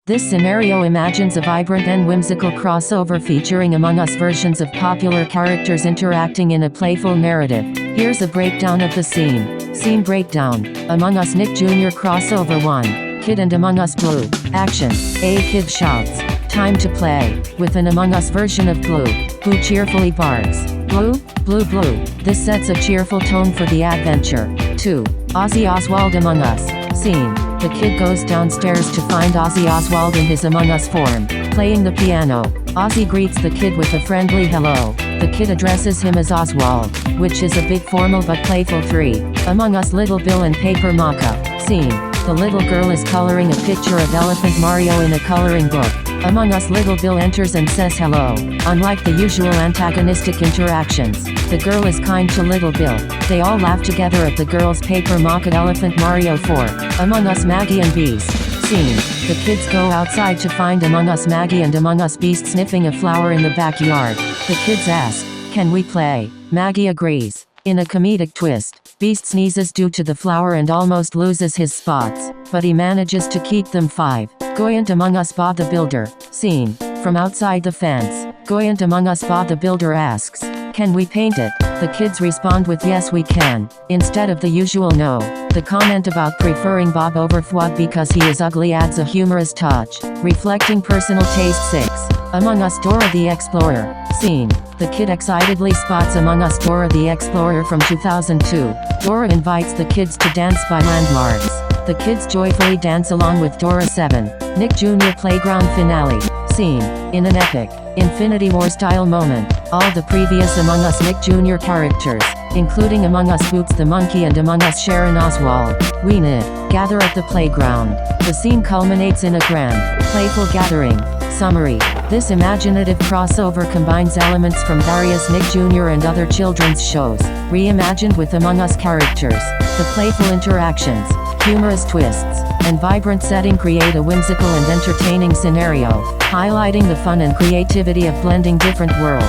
This scenario imagines a vibrant and whimsical crossover featuring Among Us versions of popular characters interacting in a playful narrative. Here's a breakdown of the scene. Scene breakdown. Among Us Nick Jr. crossover 1. Kid and Among Us Blue. Action. A kid shouts, "Time to play," with an Among Us version of Blue, who cheerfully barks, "Blue, blue, blue." This sets a cheerful tone for the adventure. 2. Ozzy Oswald Among Us. Scene. The kid goes downstairs to find Ozzy Oswald in his Among Us form, playing the piano. Ozzy greets the kid with a friendly hello. The kid addresses him as Oswald, which is a big formal but playful 3. Among Us Little Bill and Paper Maca. Scene. The little girl is coloring a picture of Elephant Mario in a coloring book. Among Us Little Bill enters and says hello. Unlike the usual antagonistic interactions, the girl is kind to Little Bill. They all laugh together at the girl's paper maca Elephant Mario 4. Among Us Maggie and Beast. Scene. The kids go outside to find Among Us Maggie and Among Us Beast sniffing a flower in the backyard. The kids ask, "Can we play?" Maggie agrees. In a comedic twist, Beast sneezes due to the flower and almost loses his spots, but he manages to keep them 5. Goyant Among Us Bob the Builder. Scene. From outside the fence, Goyant Among Us Bob the Builder asks, "Can we paint it?" The kids respond with "Yes we can," instead of the usual "no." The comment about preferring Bob over Fwad because he is ugly adds a humorous touch, reflecting personal taste. 6. Among Us Dora the Explorer. Scene. The kid excitedly spots Among Us Dora the Explorer from 2002. Dora invites the kids to dance by landmarks. The kids joyfully dance along with Dora. 7. Nick Jr. Playground Finale. Scene. In an epic, Infinity War-style moment, all the previous Among Us Nick Jr. characters, including Among Us Boots the Monkey and Among Us Sharon Oswald, Weenid, gather at the playground. The scene culminates in a grand, playful gathering. Summary. This imaginative crossover combines elements from various Nick Jr. and other children's shows, reimagined with Among Us characters. The playful interactions, humorous twists, and vibrant setting create a whimsical and entertaining scenario, highlighting the fun and creativity of blending different worlds.